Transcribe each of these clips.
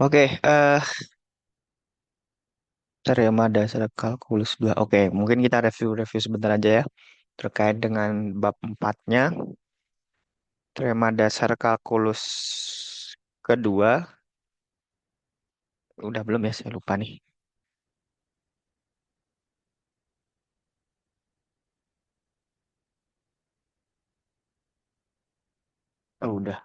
Oke, teorema dasar kalkulus 2. Oke, mungkin kita review-review sebentar aja ya. Terkait dengan bab empatnya, teorema dasar kalkulus kedua. Udah belum ya? Saya lupa nih. Oh, udah.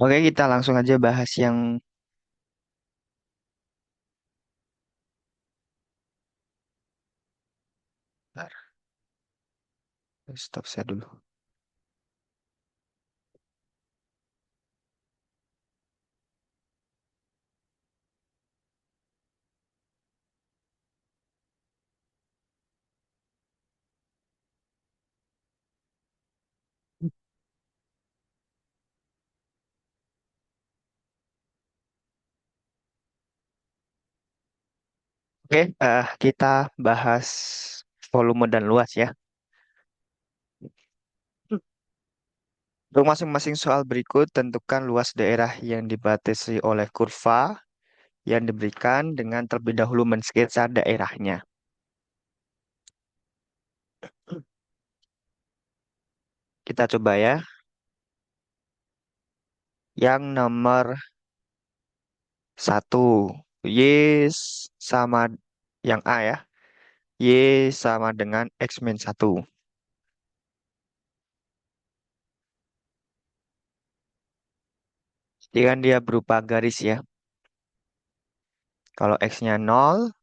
Oke, kita langsung aja bahas yang... Bentar, stop saya dulu. Oke, kita bahas volume dan luas ya. Untuk masing-masing soal berikut, tentukan luas daerah yang dibatasi oleh kurva yang diberikan dengan terlebih dahulu mensketsa daerahnya. Kita coba ya. Yang nomor satu, Y sama yang A ya. Y sama dengan X min 1. Jadi kan dia berupa garis ya. Kalau X-nya 0,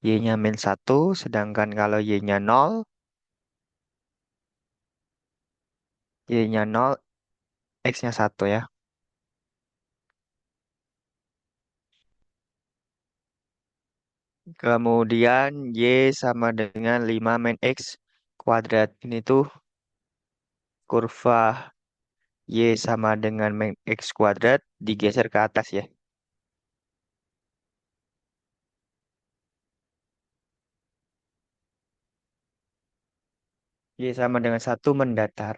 Y-nya min 1. Sedangkan kalau Y-nya 0, Y-nya 0, X-nya 1 ya. Kemudian Y sama dengan 5 min X kuadrat. Ini tuh kurva Y sama dengan min X kuadrat digeser ke atas ya. Y sama dengan 1 mendatar.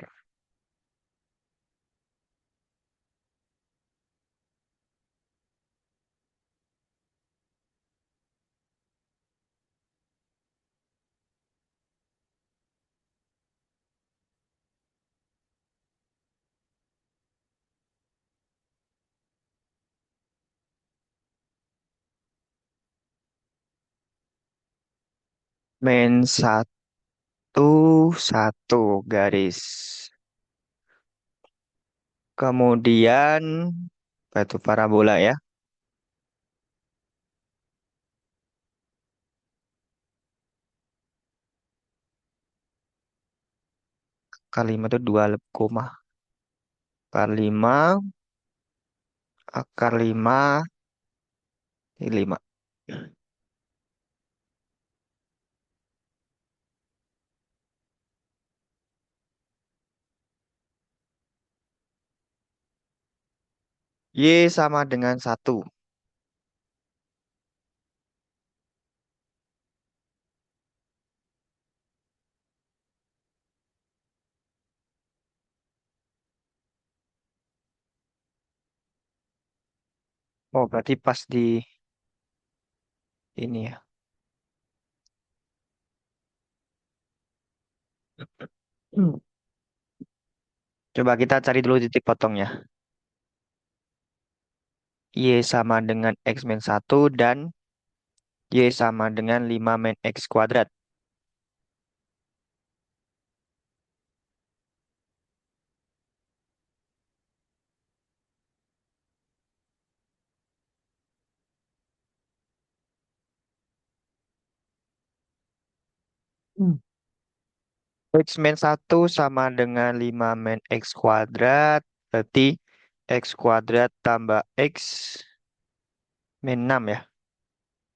Min 1, 1 garis. Kemudian batu parabola ya. Akar 5 itu 2 koma. Akar 5, akar 5, ini 5. Y sama dengan 1. Oh, berarti pas di ini ya. Hmm. Coba kita cari dulu titik potongnya. Y sama dengan X min 1 dan Y sama dengan 5 min X kuadrat. Hmm. X min satu sama dengan 5 min X kuadrat. Berarti X kuadrat tambah X min 6 ya.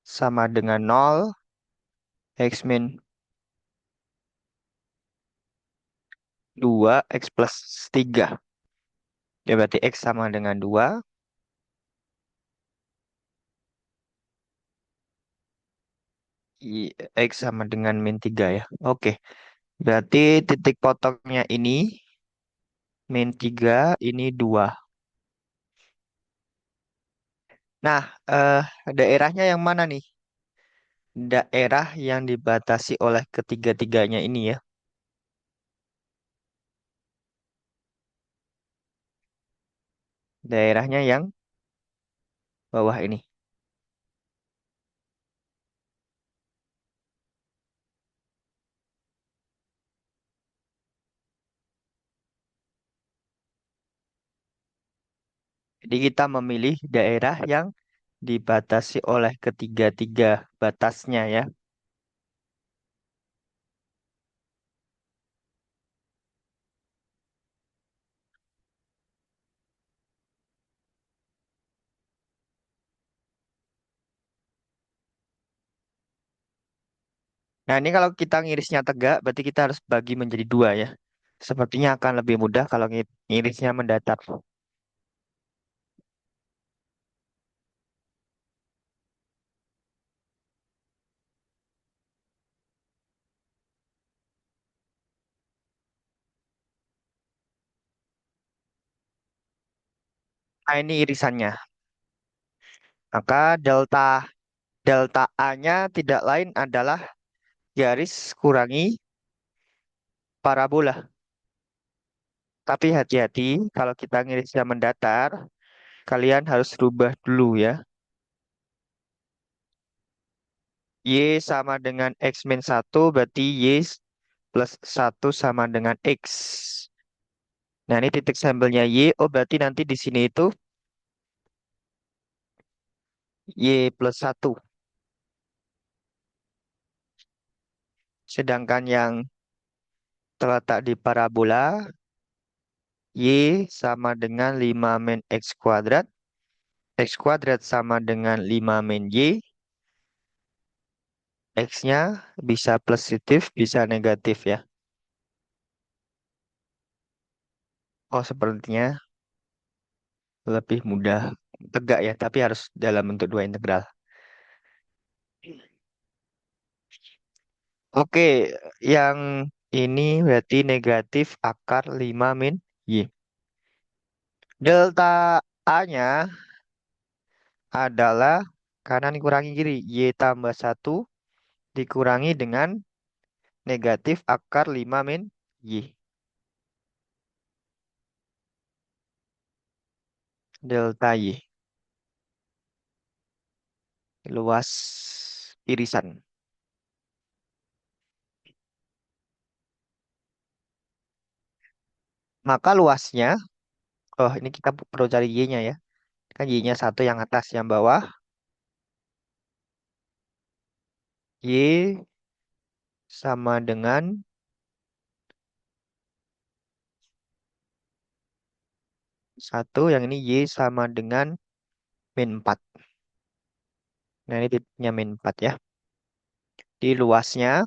Sama dengan nol. X min 2 X plus 3. Ya berarti X sama dengan 2. X sama dengan min 3 ya. Oke. Berarti titik potongnya ini min 3 ini 2. Nah, daerahnya yang mana nih? Daerah yang dibatasi oleh ketiga-tiganya ini ya. Daerahnya yang bawah ini. Jadi kita memilih daerah yang dibatasi oleh ketiga-tiga batasnya ya. Nah, ini kalau kita ngirisnya tegak, berarti kita harus bagi menjadi dua ya. Sepertinya akan lebih mudah kalau ngirisnya mendatar. Nah, ini irisannya. Maka delta A-nya tidak lain adalah garis kurangi parabola. Tapi hati-hati kalau kita ngirisnya mendatar, kalian harus rubah dulu ya. Y sama dengan X min satu berarti Y plus satu sama dengan X. Nah, ini titik sampelnya Y. Oh, berarti nanti di sini itu Y plus satu. Sedangkan yang terletak di parabola, Y sama dengan 5 min X kuadrat. X kuadrat sama dengan 5 min Y. X-nya bisa positif, bisa negatif ya. Oh, sepertinya lebih mudah tegak ya, tapi harus dalam bentuk dua integral. Oke, yang ini berarti negatif akar 5 min Y. Delta A-nya adalah kanan dikurangi kiri. Y tambah satu dikurangi dengan negatif akar 5 min Y. Delta Y. Luas irisan. Maka luasnya, oh ini kita perlu cari Y-nya ya. Kan Y-nya satu yang atas, yang bawah. Y sama dengan satu, yang ini Y sama dengan min 4. Nah ini titiknya min 4 ya. Di luasnya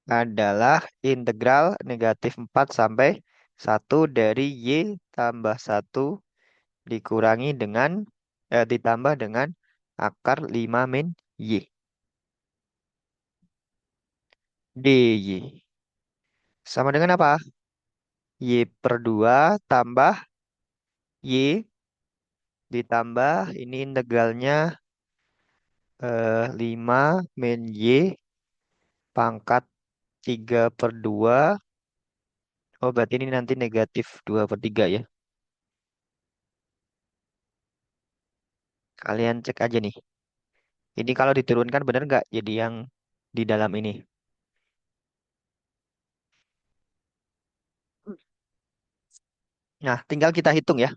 adalah integral negatif 4 sampai satu dari Y tambah satu dikurangi dengan, ditambah dengan akar 5 min Y. DY. Sama dengan apa? Y per 2 tambah Y ditambah ini integralnya 5 min Y pangkat 3 per 2. Oh berarti ini nanti negatif 2 per 3 ya. Kalian cek aja nih. Ini kalau diturunkan benar nggak jadi yang di dalam ini? Nah, tinggal kita hitung ya.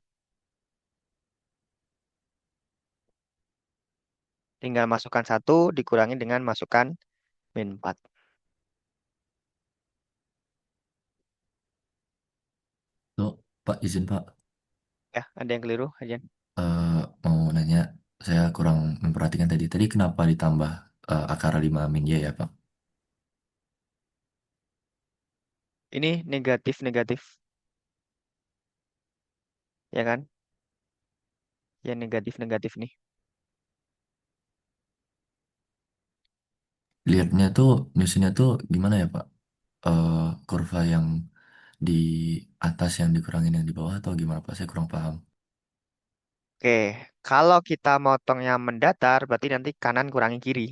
Tinggal masukkan satu dikurangi dengan masukkan min 4. Tuh, Pak, izin Pak. Ya, ada yang keliru, Ajan. Mau nanya, saya kurang memperhatikan tadi. Tadi kenapa ditambah akar 5 min Y ya, Pak? Ini negatif-negatif, ya kan? Yang negatif-negatif nih. Lihatnya tuh, nyusunnya tuh gimana ya, Pak? Eh Kurva yang di atas yang dikurangin yang di bawah atau gimana, Pak? Saya kurang paham. Oke, kalau kita motongnya mendatar, berarti nanti kanan kurangi kiri.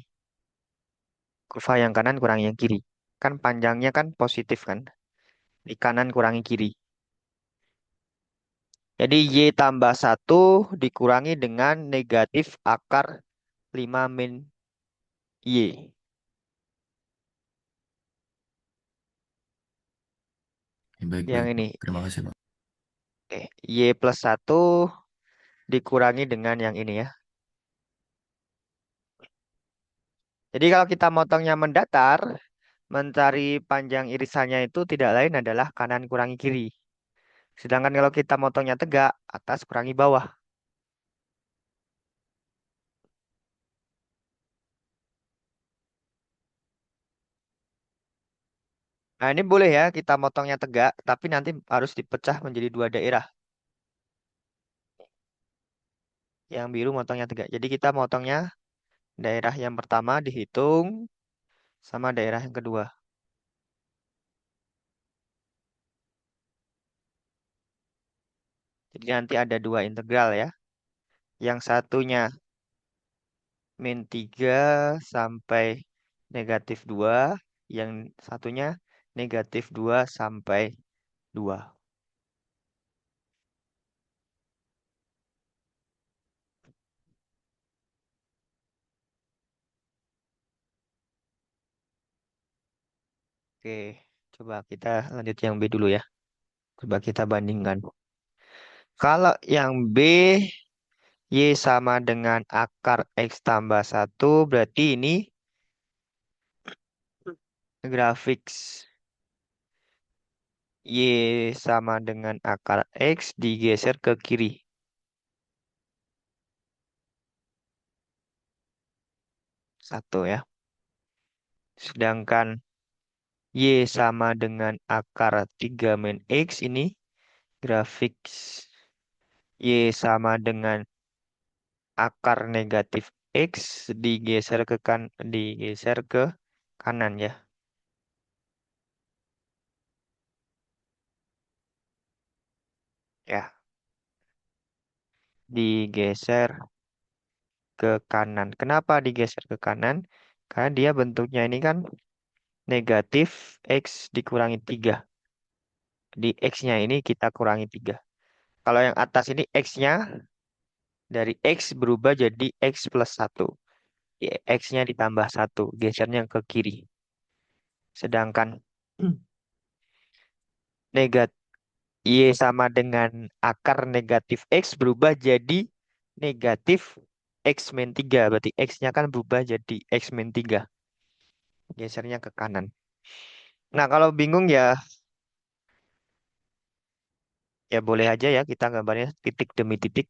Kurva yang kanan kurangi yang kiri. Kan panjangnya kan positif kan? Di kanan kurangi kiri. Jadi Y tambah satu dikurangi dengan negatif akar 5 min Y. Ya, baik-baik, Yang Pak. ini. Terima kasih, Pak. Oke, Y plus satu dikurangi dengan yang ini ya. Jadi kalau kita motongnya mendatar, mencari panjang irisannya itu tidak lain adalah kanan kurangi kiri. Sedangkan kalau kita motongnya tegak, atas kurangi bawah. Nah ini boleh ya kita motongnya tegak, tapi nanti harus dipecah menjadi dua daerah. Yang biru motongnya tegak. Jadi kita motongnya daerah yang pertama dihitung sama daerah yang kedua. Jadi nanti ada dua integral ya. Yang satunya min 3 sampai negatif 2. Yang satunya negatif 2 sampai 2. Oke, coba kita lanjut yang B dulu ya. Coba kita bandingkan. Kalau yang B, Y sama dengan akar X tambah satu, berarti ini grafik Y sama dengan akar X digeser ke kiri. Satu ya. Sedangkan Y sama dengan akar 3 min X ini grafik Y sama dengan akar negatif X digeser ke kanan ya. Ya, digeser ke kanan. Kenapa digeser ke kanan? Karena dia bentuknya ini kan negatif X dikurangi 3. Di X-nya ini kita kurangi 3. Kalau yang atas ini X-nya dari X berubah jadi X plus 1. X-nya ditambah 1. Gesernya ke kiri. Sedangkan negatif Y sama dengan akar negatif X berubah jadi negatif X min 3. Berarti X-nya kan berubah jadi X min 3. Gesernya ke kanan. Nah, kalau bingung ya boleh aja ya kita gambarnya titik demi titik.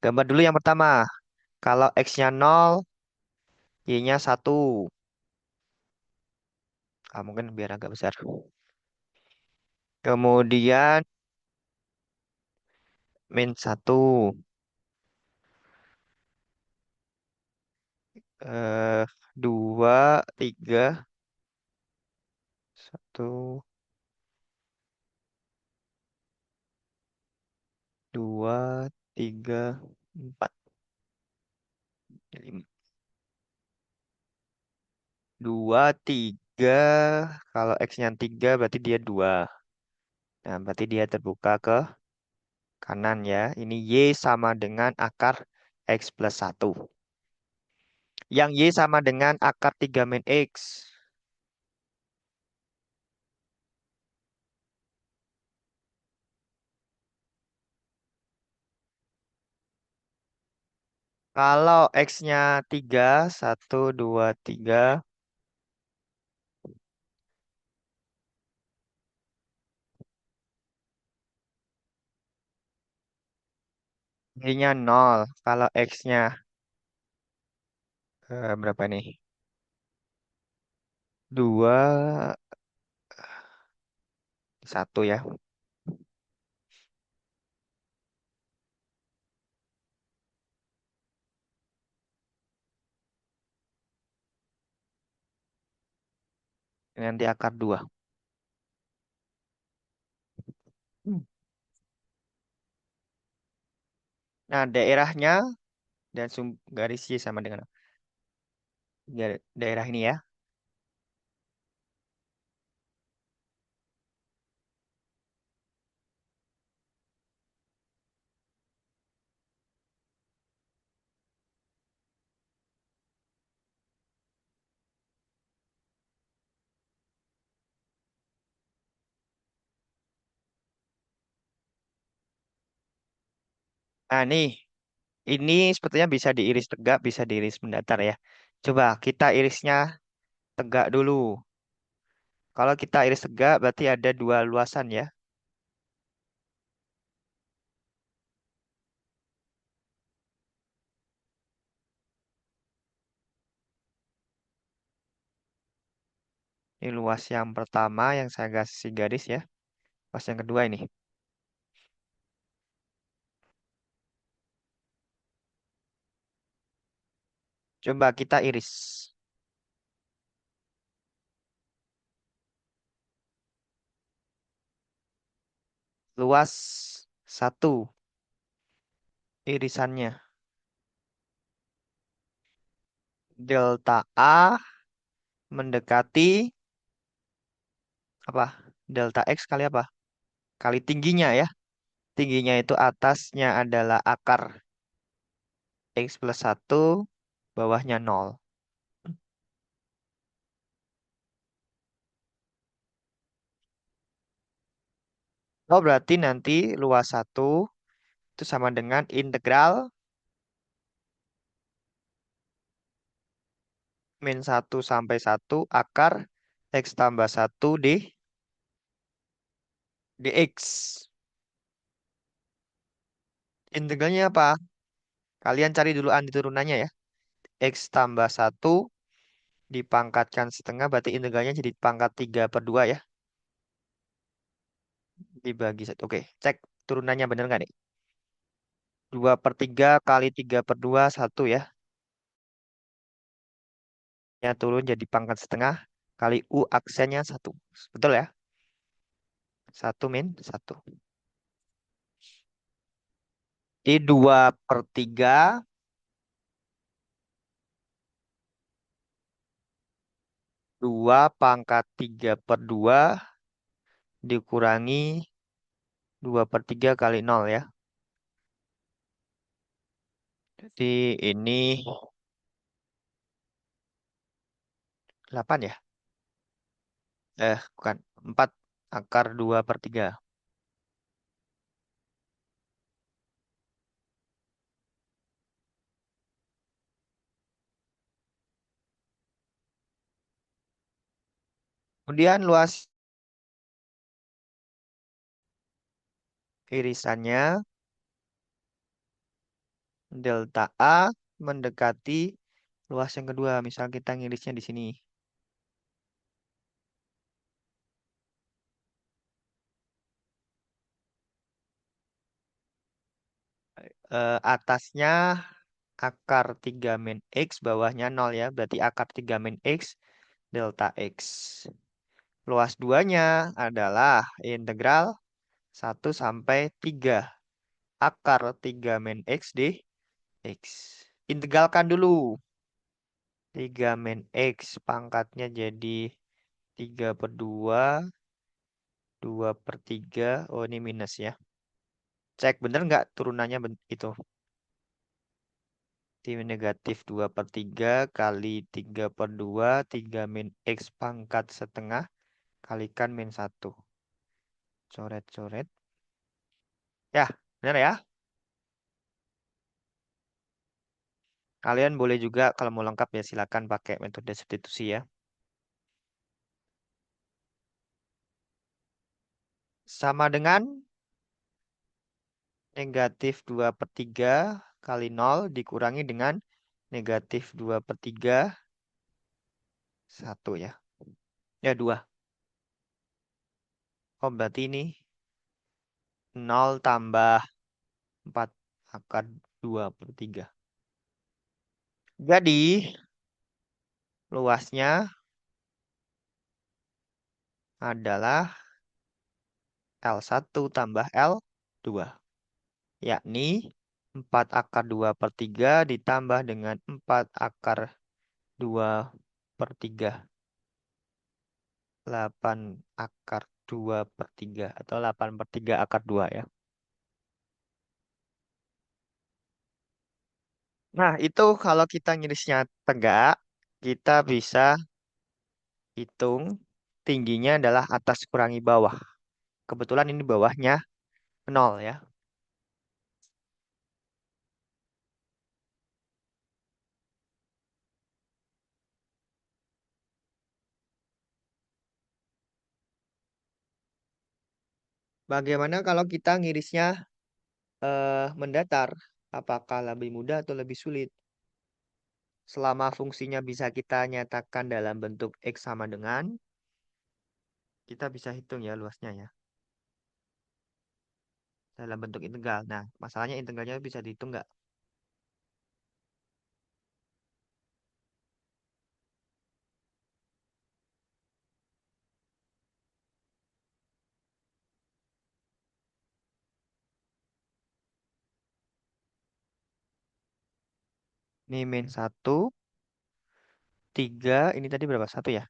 Gambar dulu yang pertama. Kalau X-nya 0, Y-nya 1. Ah, mungkin biar agak besar. Kemudian min 1. 2, 3. 1, 2, 3, 4, 5. 2, 3. Kalau X-nya 3 berarti dia 2. Nah, berarti dia terbuka ke kanan ya. Ini Y sama dengan akar X plus 1. Yang Y sama dengan akar 3 min X. Kalau X-nya 3, 1, 2, 3. Y-nya 0. Kalau X-nya berapa nih? 2, 1 ya. Nanti akar 2. Hmm. Nah, daerahnya dan garis Y sama dengan daerah ini ya. Nah, nih, ini sepertinya bisa diiris tegak, bisa diiris mendatar ya. Coba kita irisnya tegak dulu. Kalau kita iris tegak, berarti ada dua luasan ya. Ini luas yang pertama yang saya kasih garis ya. Luas yang kedua ini. Coba kita iris. Luas 1 irisannya. Delta A mendekati apa? Delta X kali apa? Kali tingginya ya. Tingginya itu atasnya adalah akar X+1, bawahnya 0. Oh, berarti nanti luas 1 itu sama dengan integral -1 sampai 1 akar X tambah 1 dx. Integralnya apa? Kalian cari dulu anti turunannya ya. X tambah 1 dipangkatkan setengah berarti integralnya jadi pangkat 3 per 2 ya. Dibagi 1. Oke, cek turunannya bener nggak nih? 2/3 kali 3/2 1 ya. Ya turun jadi pangkat setengah kali U aksennya 1. Betul ya? 1 - 1. Di 2/3 2 pangkat 3/2 dikurangi 2/3 kali 0 ya. Jadi ini 8 ya? Bukan. 4 akar 2/3. Kemudian luas irisannya delta A mendekati luas yang kedua. Misal kita ngirisnya di sini. Atasnya akar 3 min X, bawahnya 0 ya. Berarti akar 3 min X, delta X. Luas duanya adalah integral 1 sampai 3 akar 3 min X dx. Integralkan dulu. 3 min X pangkatnya jadi 3/2. 2/3. Oh, ini minus ya. Cek bener nggak turunannya itu. Tim negatif 2/3 kali 3/2. 3 min X pangkat setengah. Kalikan -1. Coret-coret. Ya, bener ya. Kalian boleh juga kalau mau lengkap ya silakan pakai metode substitusi ya. Sama dengan negatif 2 per 3 kali nol dikurangi dengan negatif 2 per 3 1 ya. Ya 2. Oh berarti ini nol tambah 4 akar 2 per 3. Jadi luasnya adalah L1 tambah L2. Yakni 4 akar 2 per 3 ditambah dengan 4 akar 2 per 3. 8 akar 2 per 3 atau 8 per 3 akar 2 ya. Nah, itu kalau kita ngirisnya tegak, kita bisa hitung tingginya adalah atas kurangi bawah. Kebetulan ini bawahnya 0 ya. Bagaimana kalau kita ngirisnya mendatar? Apakah lebih mudah atau lebih sulit? Selama fungsinya bisa kita nyatakan dalam bentuk X sama dengan, kita bisa hitung ya luasnya ya. Dalam bentuk integral. Nah, masalahnya integralnya bisa dihitung nggak? Ini min 1, 3, ini tadi berapa? Satu ya?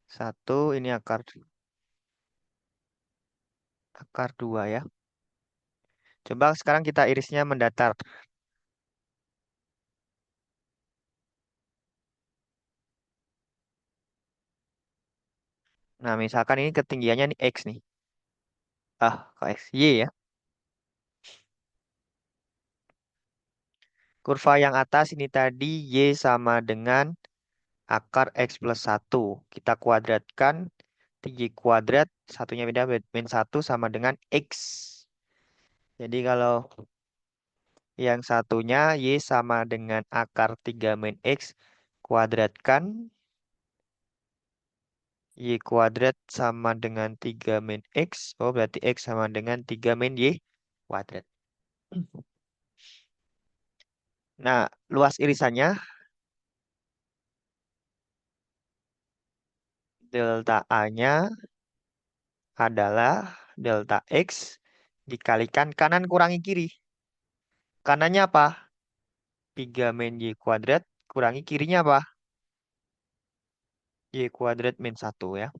Satu, ini akar 2 ya. Coba sekarang kita irisnya mendatar. Nah, misalkan ini ketinggiannya nih X nih. Ah, kok X? Y ya. Kurva yang atas ini tadi Y sama dengan akar X plus 1. Kita kuadratkan 3 kuadrat, satunya beda, min 1 sama dengan X. Jadi kalau yang satunya Y sama dengan akar 3 min X, kuadratkan Y kuadrat sama dengan 3 min X. Oh, berarti X sama dengan 3 min Y kuadrat. Nah, luas irisannya delta A-nya adalah delta X dikalikan kanan kurangi kiri. Kanannya apa? 3 min Y kuadrat kurangi kirinya apa? Y kuadrat min 1 ya.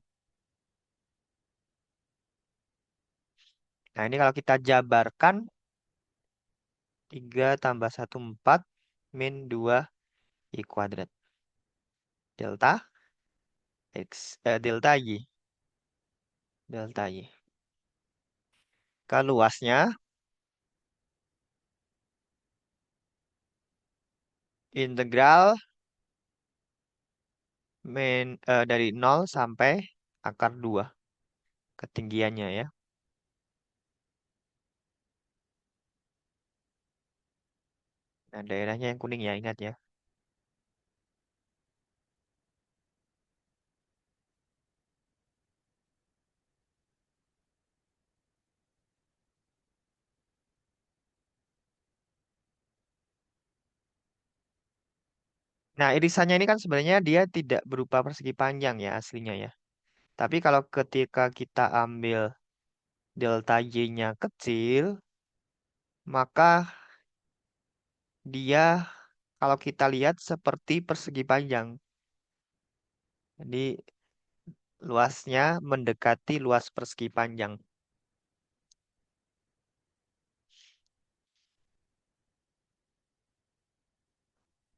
Nah, ini kalau kita jabarkan 3 tambah 1 4 min 2 Y kuadrat. Delta X, delta Y. Delta Y. Kalau luasnya integral dari 0 sampai akar 2 ketinggiannya ya. Nah, daerahnya yang kuning ya, ingat ya. Nah, irisannya ini kan sebenarnya dia tidak berupa persegi panjang ya aslinya ya. Tapi kalau ketika kita ambil delta Y-nya kecil, maka dia kalau kita lihat seperti persegi panjang. Jadi luasnya mendekati luas persegi panjang.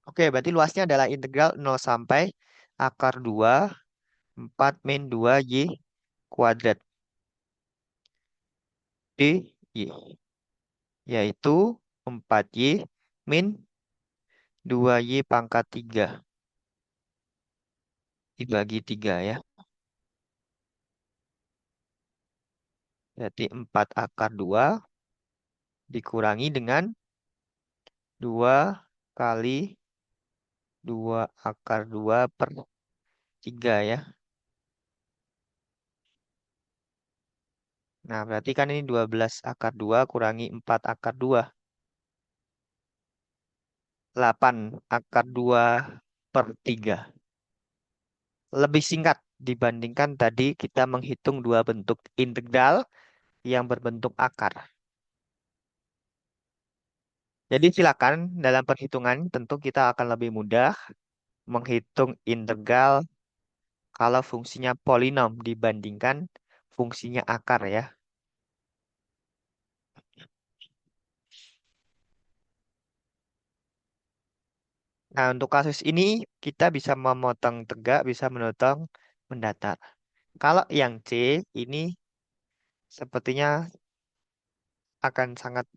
Oke, berarti luasnya adalah integral 0 sampai akar 2 4 min 2 Y kuadrat dy, yaitu 4Y min 2Y pangkat 3 dibagi 3 ya. Berarti 4 akar 2 dikurangi dengan 2 kali 2 akar 2 per 3 ya. Nah, berarti kan ini 12 akar 2 kurangi 4 akar 2. 8 akar 2 per 3. Lebih singkat dibandingkan tadi kita menghitung dua bentuk integral yang berbentuk akar. Jadi silakan dalam perhitungan tentu kita akan lebih mudah menghitung integral kalau fungsinya polinom dibandingkan fungsinya akar ya. Nah, untuk kasus ini kita bisa memotong tegak, bisa memotong mendatar. Kalau yang C ini sepertinya akan sangat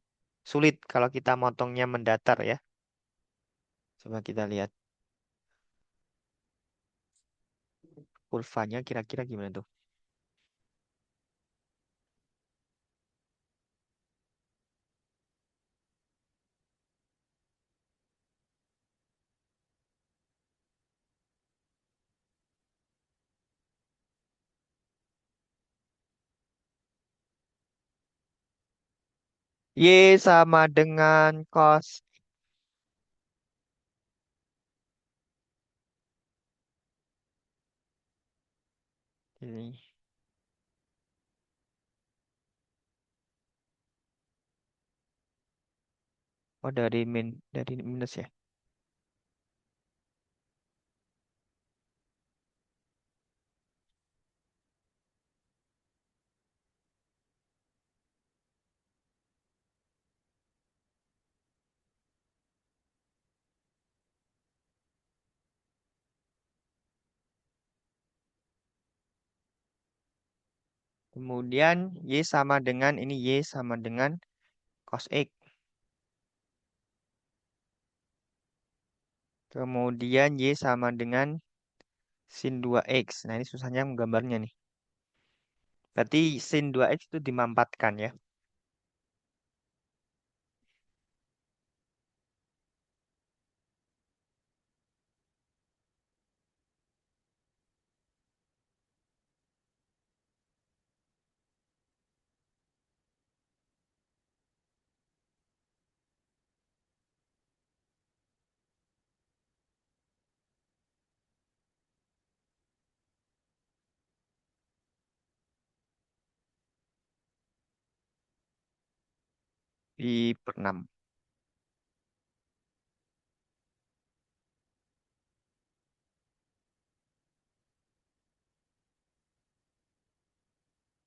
sulit kalau kita motongnya mendatar ya. Coba kita lihat kurvanya kira-kira gimana tuh. Y sama dengan cos ini. Oh, dari minus ya. Kemudian Y sama dengan ini Y sama dengan cos X. Kemudian Y sama dengan sin 2X. Nah, ini susahnya menggambarnya nih. Berarti sin 2X itu dimampatkan ya. Pi per 6.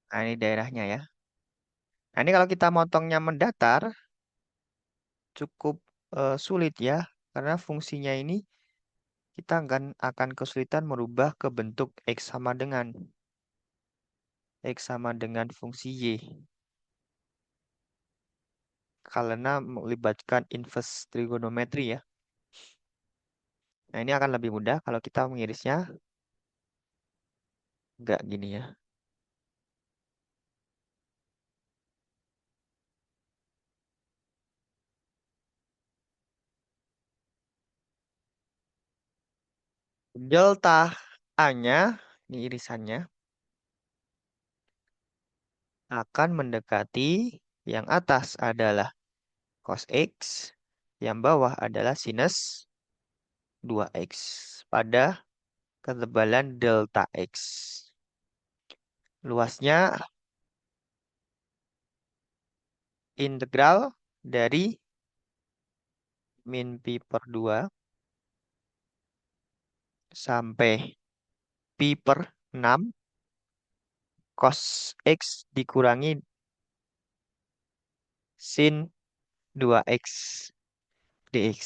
Nah, ini daerahnya ya. Nah, ini kalau kita motongnya mendatar, cukup sulit ya. Karena fungsinya ini kita akan kesulitan merubah ke bentuk X sama dengan. X sama dengan fungsi Y. Karena melibatkan inverse trigonometri ya. Nah, ini akan lebih mudah kalau kita mengirisnya nggak gini ya. Delta A-nya, ini irisannya, akan mendekati yang atas adalah cos X, yang bawah adalah sinus 2X pada ketebalan delta X. Luasnya integral dari min pi per 2 sampai pi per 6 cos X dikurangi sin 2X dx.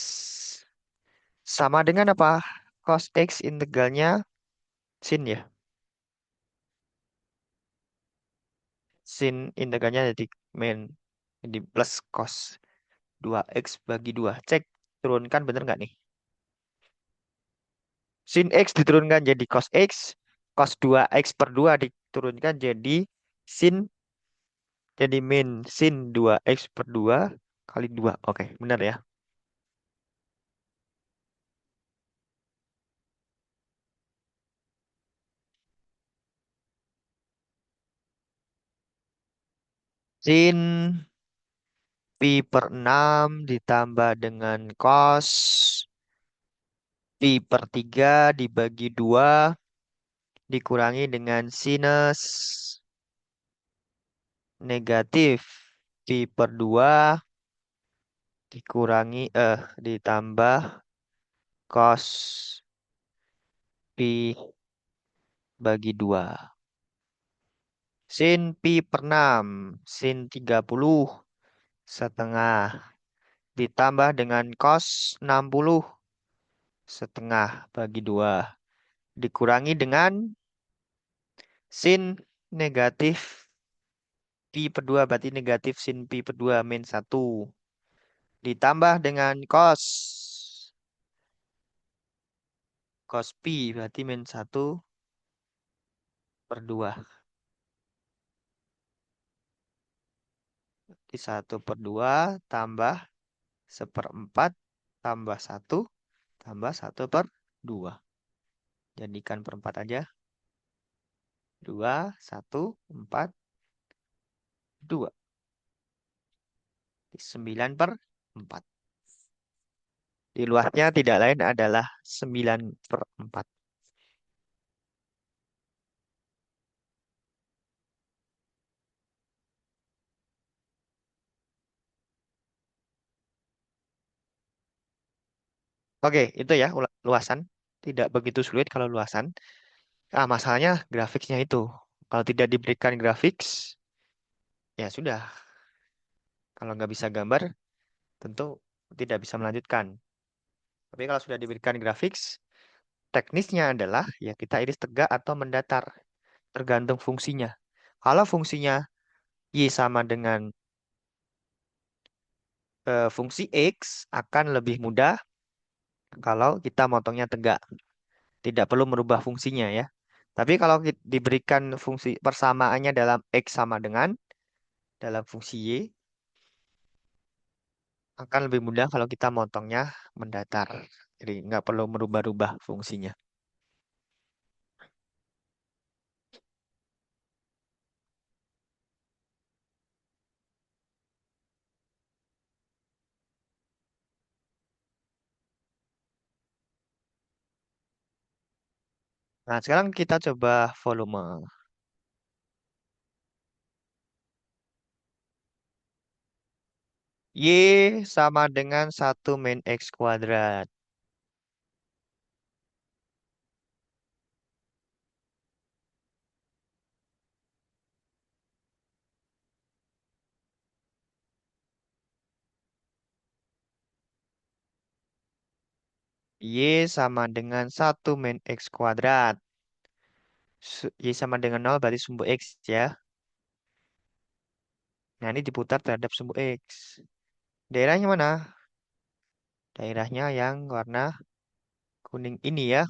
Sama dengan apa? Cos X integralnya sin ya. Sin integralnya jadi min. Jadi plus cos 2X bagi 2. Cek turunkan bener nggak nih? Sin X diturunkan jadi cos X. Cos 2X per 2 diturunkan jadi min sin 2X per 2 kali 2. Oke, benar ya. Sin pi per 6 ditambah dengan cos pi per 3 dibagi 2 dikurangi dengan sinus negatif pi per 2 dikurangi ditambah cos pi bagi 2. Sin pi per 6 sin 30 setengah ditambah dengan cos 60 setengah bagi 2 dikurangi dengan sin negatif pi per 2 berarti negatif sin pi per 2 min 1 ditambah dengan cos pi berarti min 1 per 2 di 1 per 2 tambah seperempat tambah 1 tambah 1/2. Jadikan per 4 aja. 2 1 4 2. 9/4. Di luarnya tidak lain adalah 9/4. Oke, itu ya luasan. Tidak begitu sulit kalau luasan. Ah, masalahnya grafiknya itu. Kalau tidak diberikan grafik, ya sudah. Kalau nggak bisa gambar, tentu tidak bisa melanjutkan. Tapi kalau sudah diberikan grafik, teknisnya adalah ya kita iris tegak atau mendatar. Tergantung fungsinya. Kalau fungsinya Y sama dengan fungsi X akan lebih mudah kalau kita motongnya tegak. Tidak perlu merubah fungsinya ya. Tapi kalau diberikan fungsi persamaannya dalam X sama dengan dalam fungsi Y, akan lebih mudah kalau kita motongnya mendatar. Jadi nggak perlu merubah-rubah fungsinya. Nah, sekarang kita coba volume. Y sama dengan 1 min X². Y sama dengan 1 min X². Y sama dengan 0 berarti sumbu X ya. Nah, ini diputar terhadap sumbu X. Daerahnya mana? Daerahnya yang warna kuning ini ya.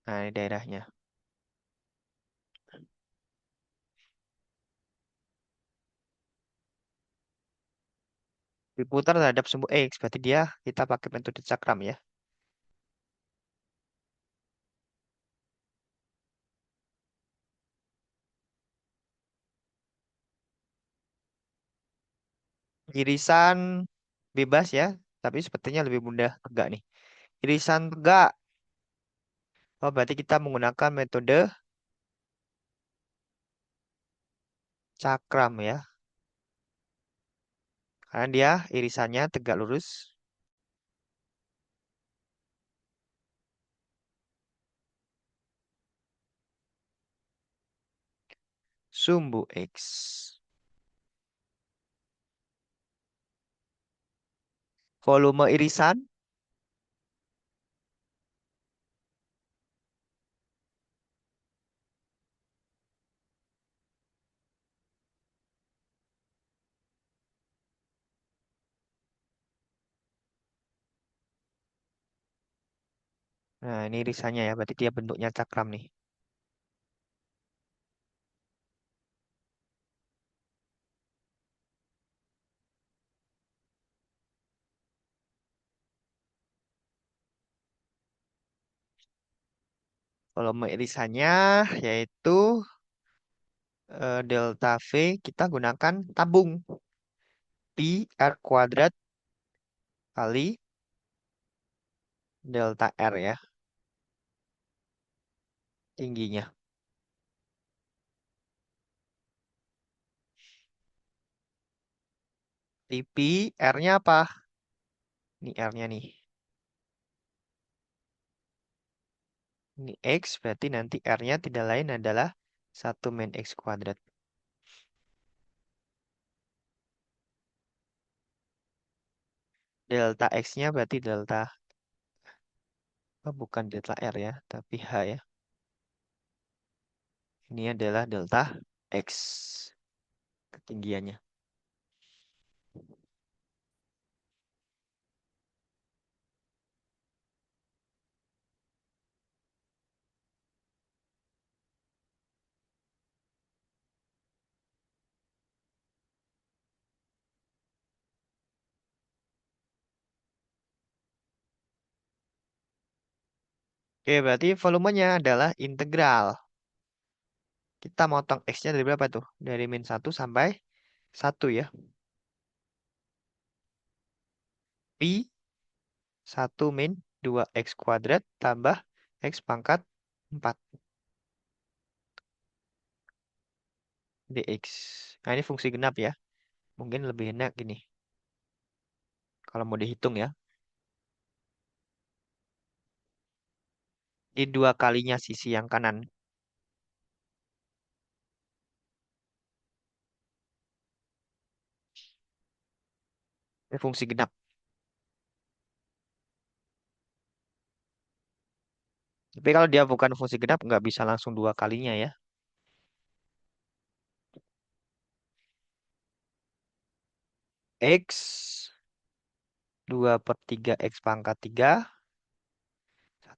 Nah, ini daerahnya. Diputar terhadap sumbu X, berarti dia kita pakai metode cakram ya. Irisan bebas ya, tapi sepertinya lebih mudah tegak nih. Irisan tegak. Oh, berarti kita menggunakan metode cakram ya. Karena dia irisannya tegak lurus. Sumbu X. Volume irisan. Nah, ini irisannya ya, berarti dia bentuknya cakram nih. Volume irisannya yaitu delta V kita gunakan tabung pi R kuadrat kali delta R ya, tingginya. Pi R-nya apa? Ini R-nya nih. Ini X, berarti nanti R-nya tidak lain adalah satu min X kuadrat. Delta X-nya berarti delta, oh, bukan delta R ya, tapi H ya. Ini adalah delta X, ketinggiannya. Oke, berarti volumenya adalah integral. Kita motong X-nya dari berapa tuh? Dari min satu sampai satu ya. Pi satu min 2X kuadrat tambah X pangkat 4 dx. Nah, ini fungsi genap ya. Mungkin lebih enak gini. Kalau mau dihitung ya. Di dua kalinya sisi yang kanan. Ini fungsi genap. Tapi kalau dia bukan fungsi genap, nggak bisa langsung dua kalinya ya. X 2/3 X pangkat 3.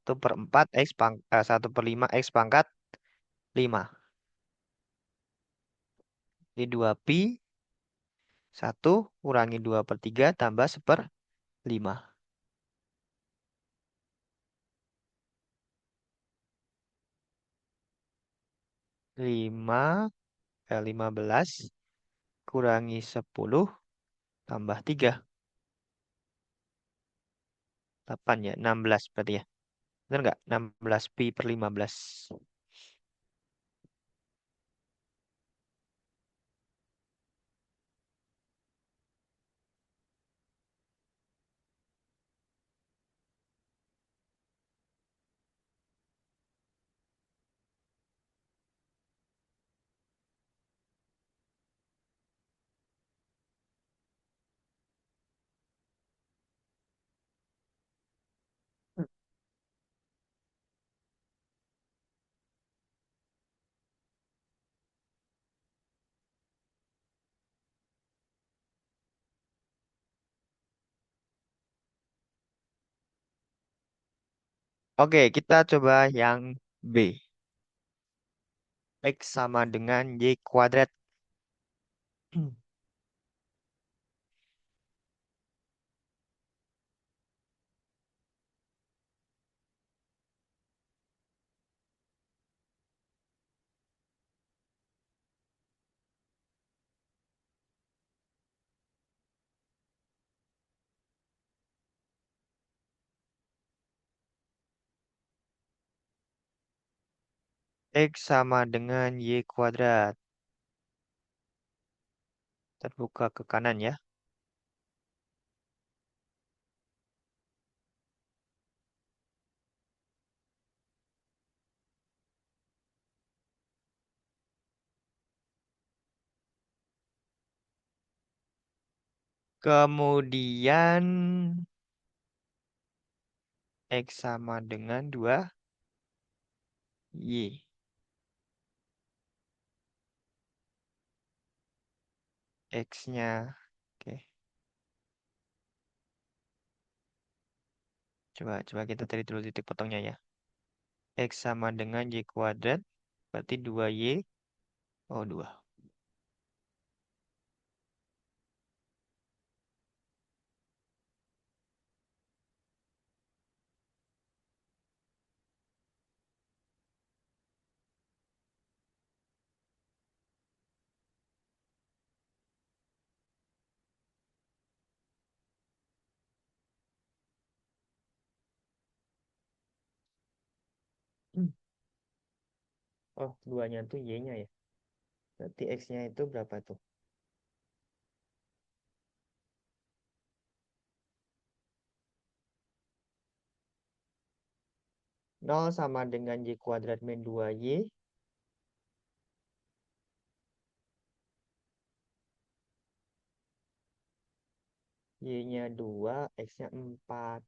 1/5 X pangkat 5. Ini 2 pi. 1 kurangi 2/3 tambah 1/5. 15 kurangi 10 tambah 3. 8 ya, 16 berarti ya. Benar nggak? 16 pi/15. Oke, kita coba yang B. X sama dengan Y kuadrat. X sama dengan Y kuadrat. Terbuka ke kanan ya. Kemudian X sama dengan 2Y. X-nya. Oke. Coba kita cari dulu titik potongnya ya. X sama dengan Y kuadrat. Berarti 2Y. Oh, 2. Hmm. Oh, 2-nya tuh Y-nya ya. Berarti X-nya itu berapa tuh? Nol sama dengan Y kuadrat min 2Y. Y-nya 2, X-nya 4.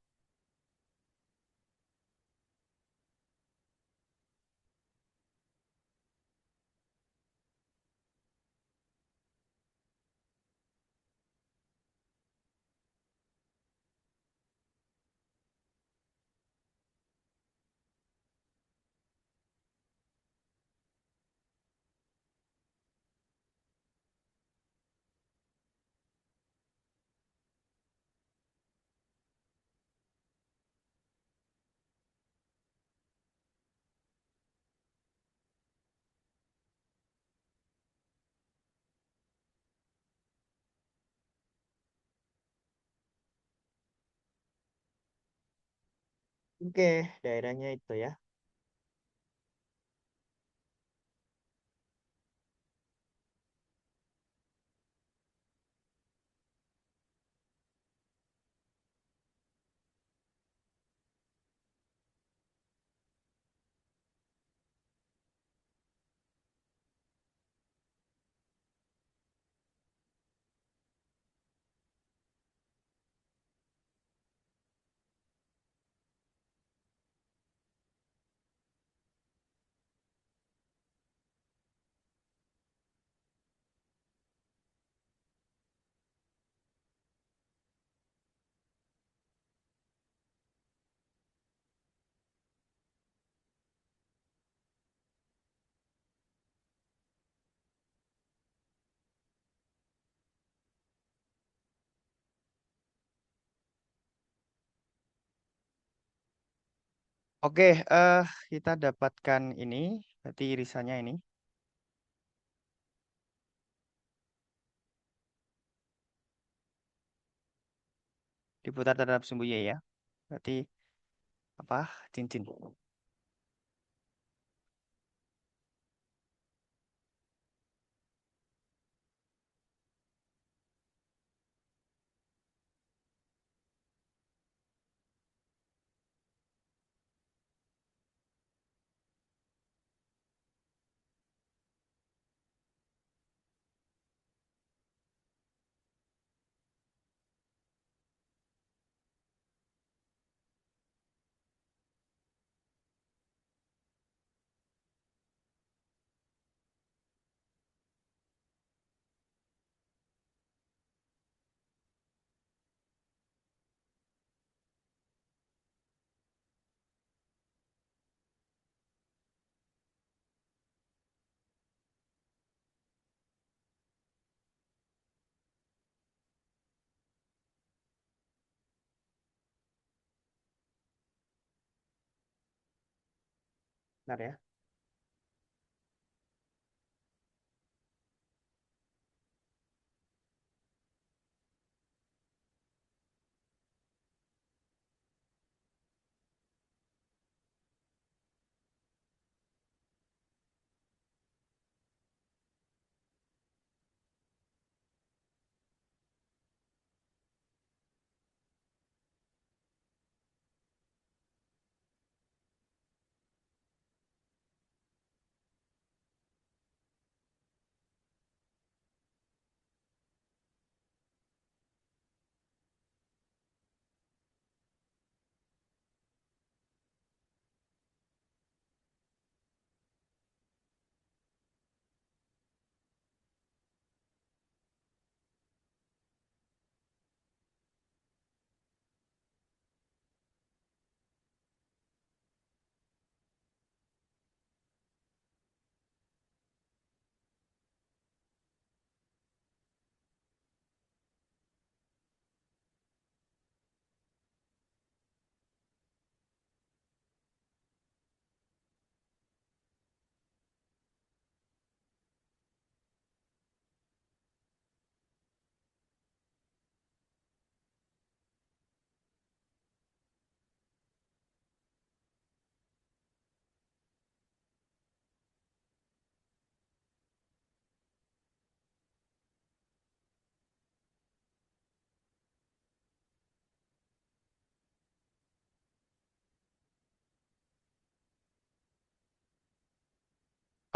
Oke, daerahnya itu ya. Oke, kita dapatkan ini. Berarti irisannya ini. Diputar terhadap sumbu Y ya. Berarti apa? Cincin. Bentar ya.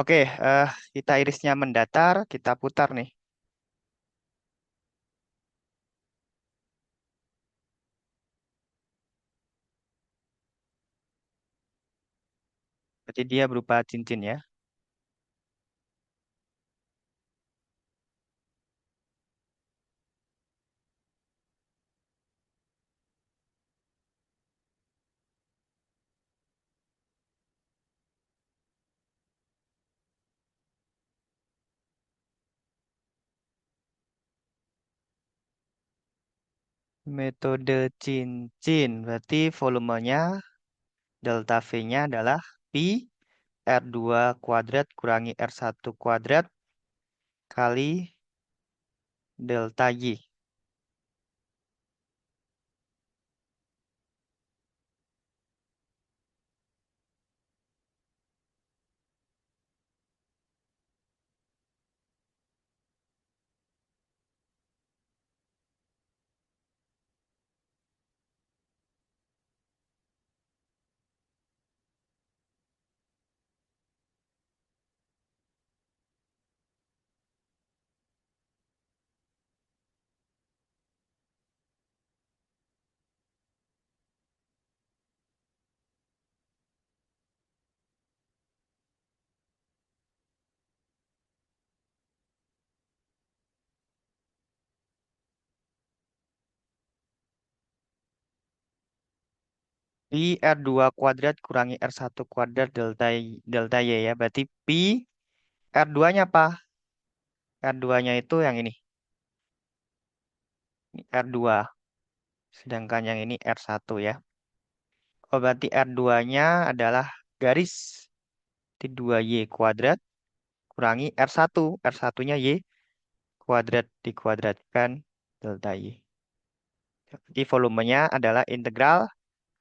Oke, kita irisnya mendatar, kita putar nih. Berarti dia berupa cincin ya. Metode cincin, berarti volumenya delta V-nya adalah pi R2 kuadrat kurangi R1 kuadrat kali delta Y. Pi R2 kuadrat kurangi R1 kuadrat delta Y ya. Berarti pi R2-nya apa? R2-nya itu yang ini R2. Sedangkan yang ini R1 ya. Oh, berarti R2-nya adalah garis di 2Y kuadrat kurangi R1. R1-nya Y kuadrat dikuadratkan delta Y. Jadi volumenya adalah integral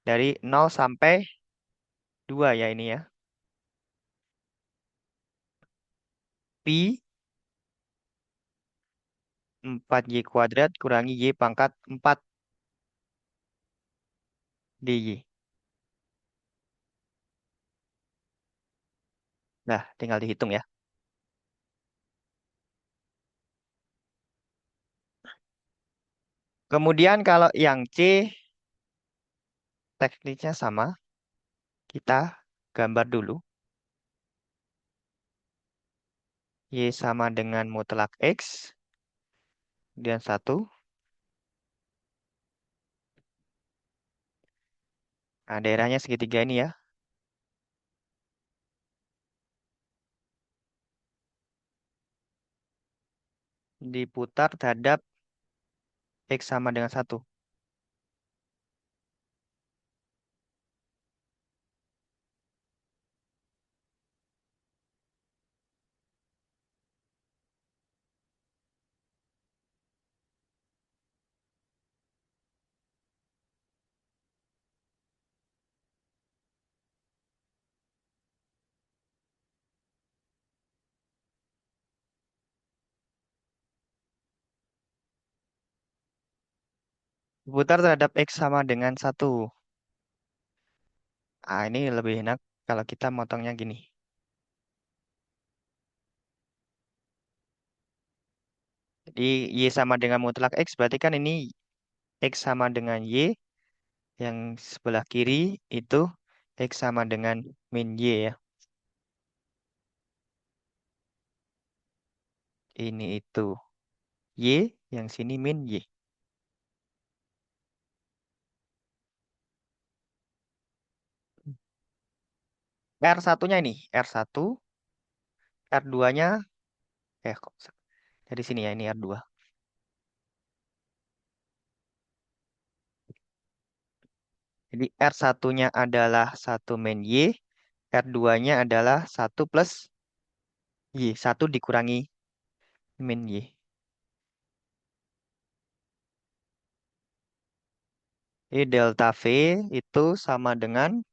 dari 0 sampai 2 ya ini ya. Pi 4Y kuadrat kurangi Y pangkat 4 dy. Nah, tinggal dihitung ya. Kemudian kalau yang C tekniknya sama, kita gambar dulu. Y sama dengan mutlak X, dan 1. Nah, daerahnya segitiga ini ya. Diputar terhadap X sama dengan 1. Diputar terhadap X sama dengan 1. Ah, ini lebih enak kalau kita motongnya gini. Jadi Y sama dengan mutlak X, berarti kan ini X sama dengan Y. Yang sebelah kiri itu X sama dengan min Y ya. Ini itu Y, yang sini min Y. R1-nya ini, R1, R2-nya, kok dari sini ya, ini R2. Jadi R1-nya adalah 1 min Y, R2-nya adalah 1 plus Y, 1 dikurangi min Y. Jadi delta V itu sama dengan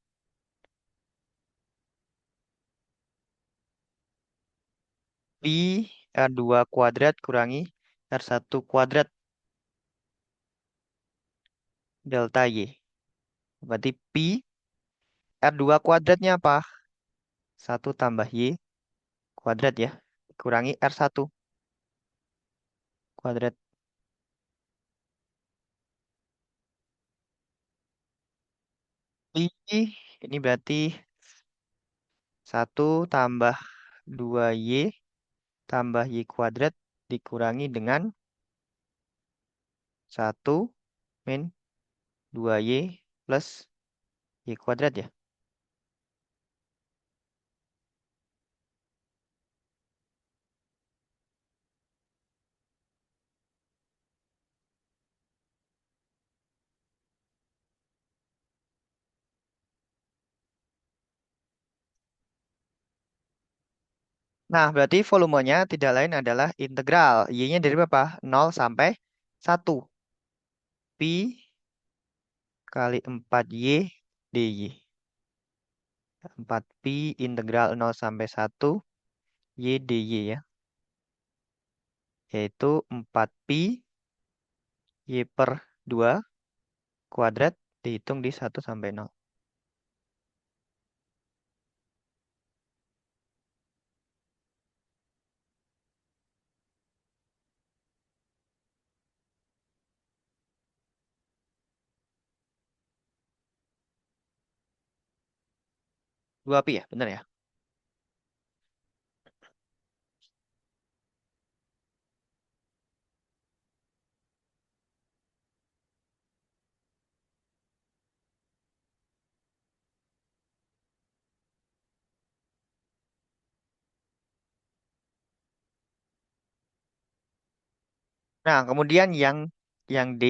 Pi R2 kuadrat kurangi R1 kuadrat delta Y. Berarti Pi R2 kuadratnya apa? 1 tambah Y kuadrat ya. Kurangi R1 kuadrat. Ini berarti 1 tambah 2Y tambah Y kuadrat dikurangi dengan 1 min 2Y plus Y kuadrat ya. 'Nah, berarti volumenya tidak lain adalah integral. Y-nya dari berapa? 0 sampai 1. Pi kali 4Y dy. 4pi integral 0 sampai 1 Y dy ya. Yaitu 4pi Y per 2 kuadrat dihitung di 1 sampai 0. 2pi ya, benar ya? Nah, kemudian yang D,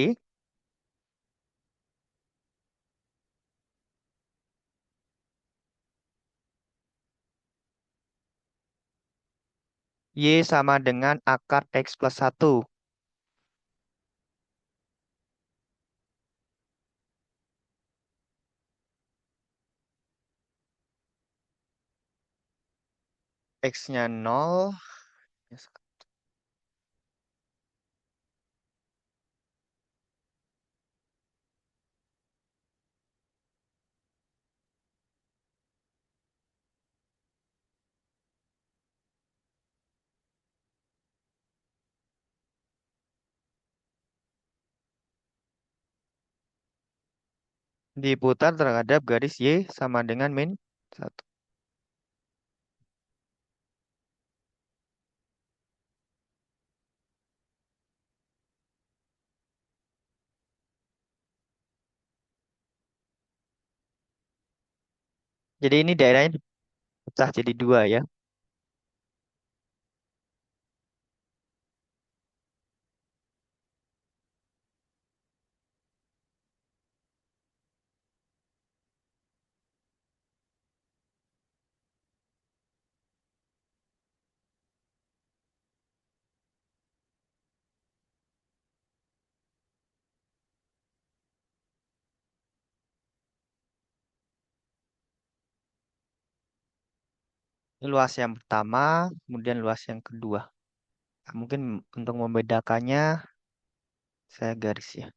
Y sama dengan akar X plus 1. X-nya 0. Diputar terhadap garis Y sama dengan min 1. Jadi ini daerahnya dipecah jadi 2 ya. Ini luas yang pertama, kemudian luas yang kedua. Nah, mungkin untuk membedakannya saya garis ya.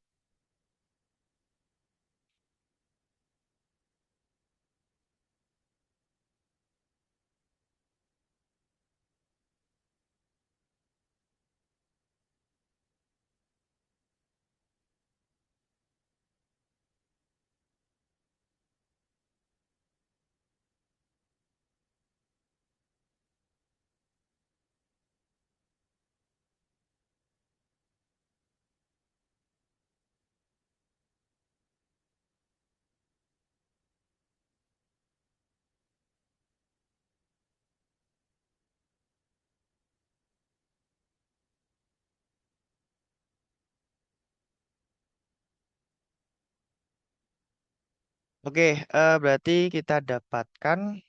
Oke, berarti kita dapatkan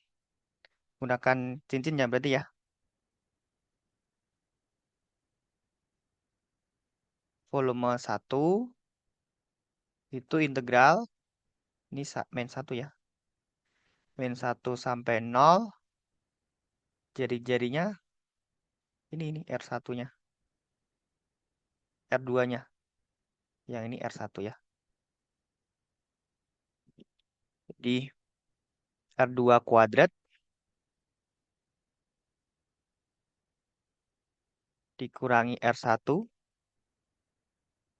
menggunakan cincinnya berarti ya. Volume 1 itu integral, ini min 1 ya. Min 1 sampai 0, jari-jarinya ini R1-nya. R2-nya. Yang ini R1 ya. Jadi R2 kuadrat dikurangi R1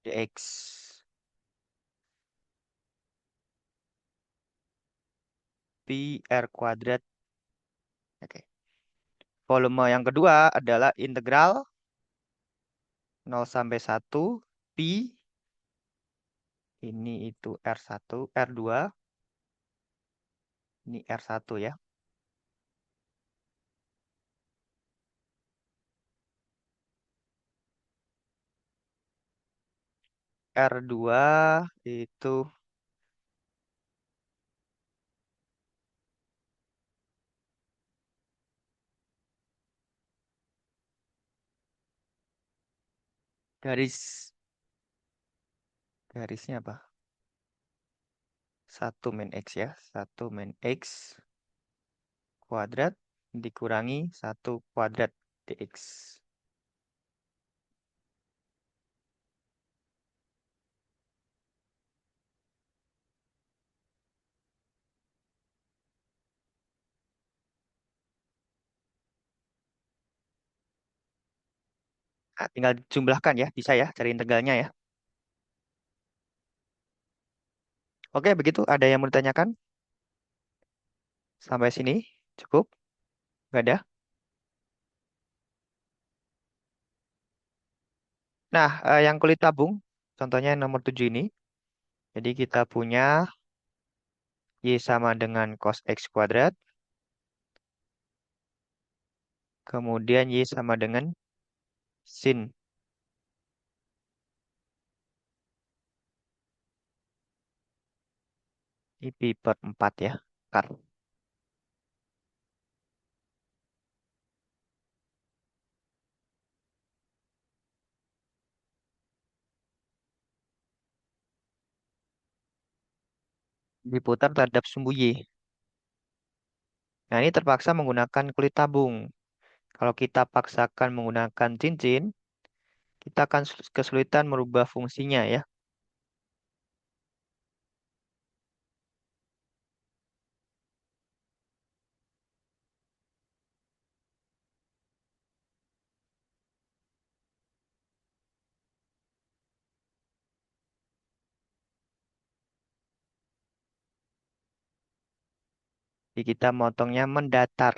dx. Pi R kuadrat. Oke. Volume yang kedua adalah integral 0 sampai 1 pi ini itu R1, R2, ini R1 ya. R2 itu garisnya apa? 1 min X kuadrat dikurangi 1 kuadrat dx. Nah, tinggal jumlahkan ya, bisa ya cari integralnya ya. Oke, begitu. Ada yang mau ditanyakan? Sampai sini cukup? Nggak ada? Nah, yang kulit tabung, contohnya yang nomor 7 ini. Jadi kita punya Y sama dengan cos X kuadrat. Kemudian Y sama dengan sin I per 4 ya. Akar. Diputar terhadap sumbu Y. Nah, ini terpaksa menggunakan kulit tabung. Kalau kita paksakan menggunakan cincin, kita akan kesulitan merubah fungsinya ya. Jadi kita motongnya mendatar.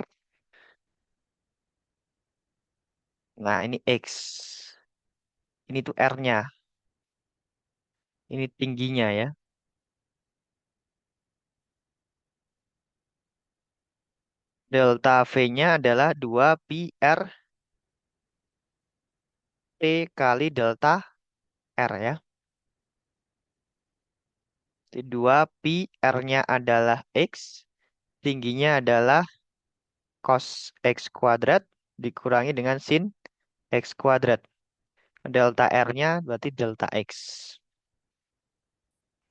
Nah, ini X. Ini tuh R-nya. Ini tingginya ya. Delta V-nya adalah 2 pi R T kali delta R ya. Jadi 2 pi R-nya adalah X. Tingginya adalah cos X kuadrat dikurangi dengan sin X kuadrat. Delta R-nya berarti delta X.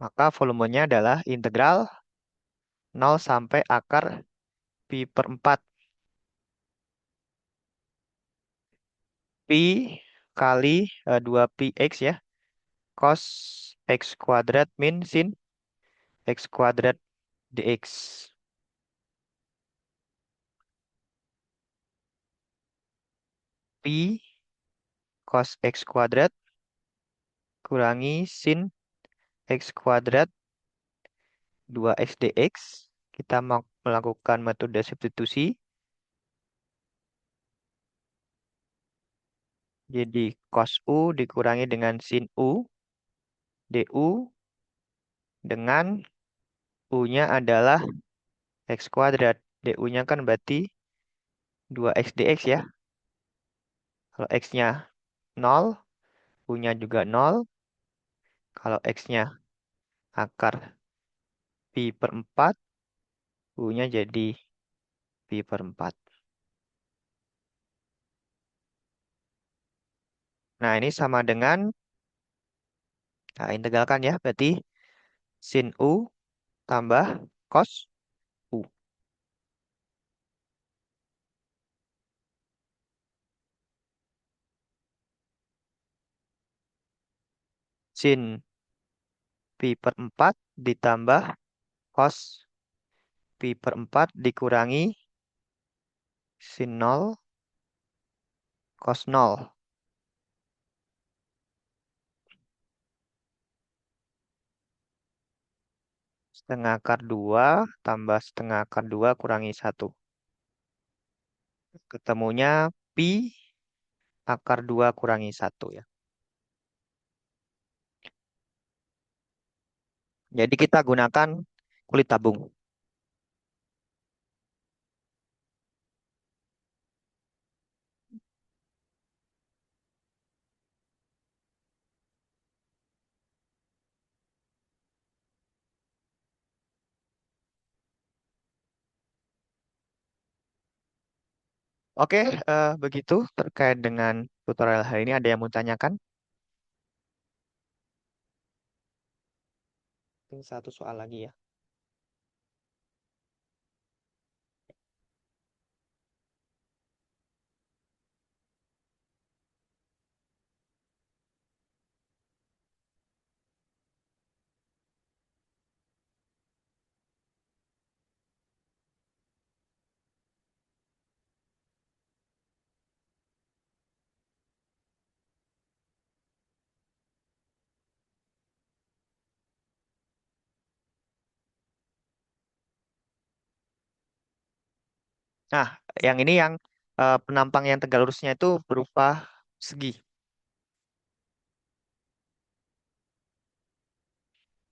Maka volumenya adalah integral 0 sampai akar pi per 4. Pi kali 2 pi X ya. Cos X kuadrat min sin X kuadrat dx. Pi cos X kuadrat kurangi sin X kuadrat 2x dx. Kita mau melakukan metode substitusi. Jadi cos U dikurangi dengan sin U du dengan U-nya adalah X kuadrat. Du-nya kan berarti 2x dx ya. Kalau X-nya 0, U-nya juga 0. Kalau X-nya akar pi per 4, U-nya jadi pi per 4. Nah, ini sama dengan, nah, integralkan ya, berarti sin U tambah cos U. Sin pi per 4 ditambah cos pi per 4 dikurangi sin 0 cos 0. Setengah akar 2 tambah setengah akar 2 kurangi satu. Ketemunya pi akar 2 kurangi satu ya. Jadi kita gunakan kulit tabung. Oke, begitu terkait dengan tutorial hari ini. Ada yang mau tanyakan? Mungkin satu soal lagi ya. Nah, yang ini yang penampang yang tegak lurusnya itu berupa segi.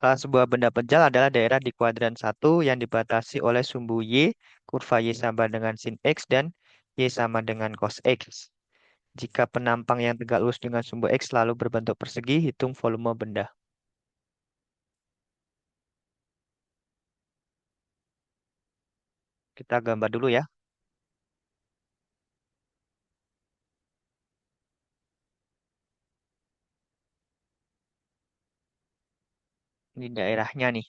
Sebuah benda pejal adalah daerah di kuadran satu yang dibatasi oleh sumbu Y, kurva Y sama dengan sin X, dan Y sama dengan cos X. Jika penampang yang tegak lurus dengan sumbu X selalu berbentuk persegi, hitung volume benda. Kita gambar dulu ya. Ini daerahnya nih.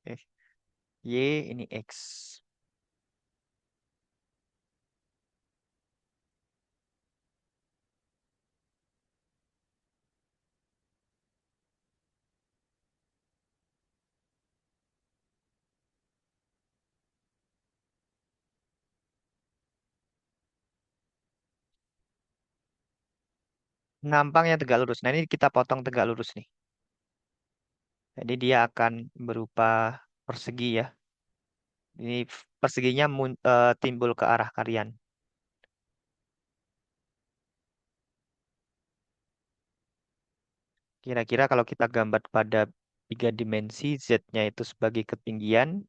Eh, Y ini X. Penampang yang tegak lurus. Nah ini kita potong tegak lurus nih. Jadi dia akan berupa persegi ya. Ini perseginya timbul ke arah kalian. Kira-kira kalau kita gambar pada tiga dimensi, Z-nya itu sebagai ketinggian,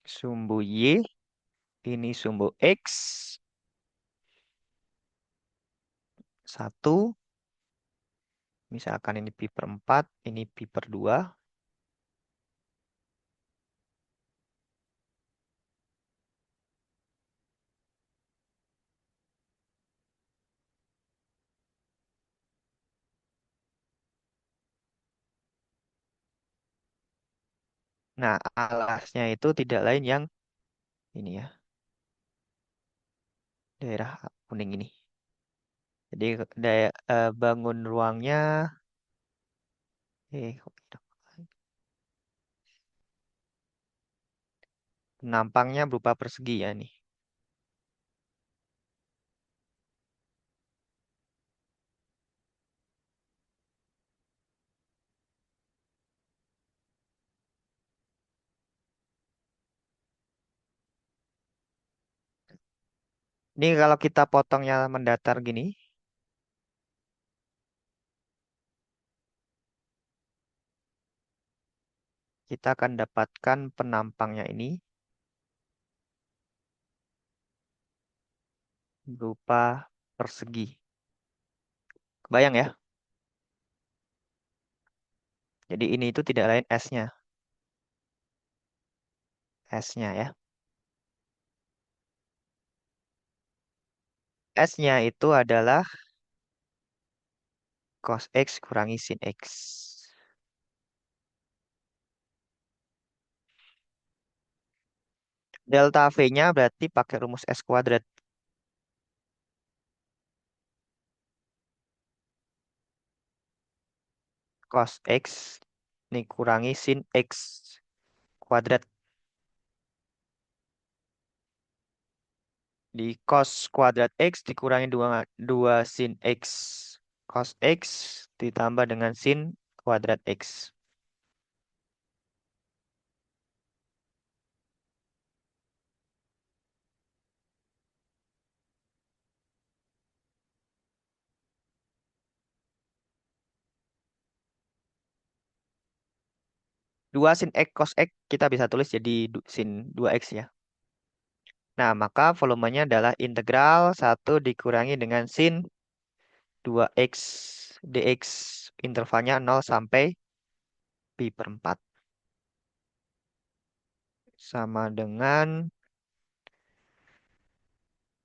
sumbu Y, ini sumbu X, satu, misalkan ini pi per 4, ini pi per 2. Nah, alasnya itu tidak lain yang ini ya, daerah kuning ini. Jadi bangun ruangnya, kok tidak? Penampangnya berupa persegi ya nih. Ini kalau kita potongnya mendatar gini, kita akan dapatkan penampangnya ini berupa persegi. Kebayang ya? Jadi ini itu tidak lain S-nya. S-nya ya. S-nya itu adalah cos X kurangi sin X. Delta V-nya berarti pakai rumus S kuadrat. cos X dikurangi sin X kuadrat. Di cos kuadrat X dikurangi 2 sin X. Cos X ditambah dengan sin kuadrat X. 2 sin X cos X kita bisa tulis jadi sin 2X ya. Nah, maka volumenya adalah integral 1 dikurangi dengan sin 2X dx. Intervalnya 0 sampai pi per 4. Sama dengan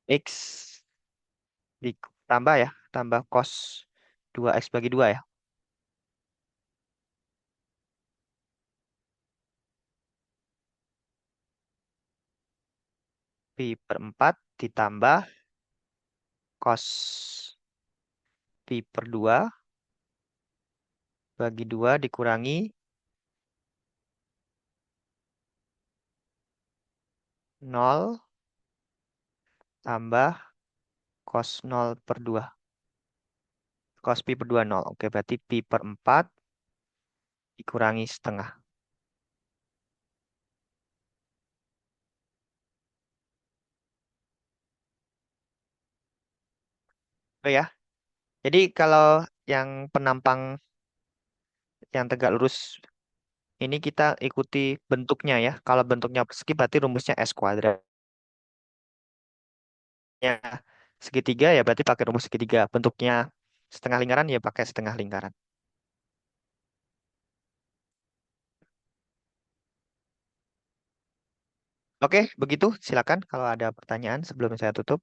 X ditambah ya. Tambah cos 2X bagi 2 ya. Pi per 4 ditambah cos pi per 2 bagi 2 dikurangi 0 tambah cos 0 per 2. Cos pi per 2 0. Oke, berarti pi per 4 dikurangi setengah. Oh ya, jadi kalau yang penampang yang tegak lurus ini kita ikuti bentuknya ya. Kalau bentuknya persegi berarti rumusnya S kuadrat. Ya, segitiga ya berarti pakai rumus segitiga. Bentuknya setengah lingkaran ya pakai setengah lingkaran. Oke, begitu. Silakan kalau ada pertanyaan sebelum saya tutup.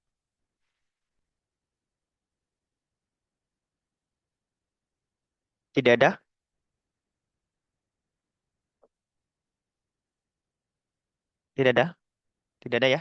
Tidak ada? Tidak ada? Tidak ada ya?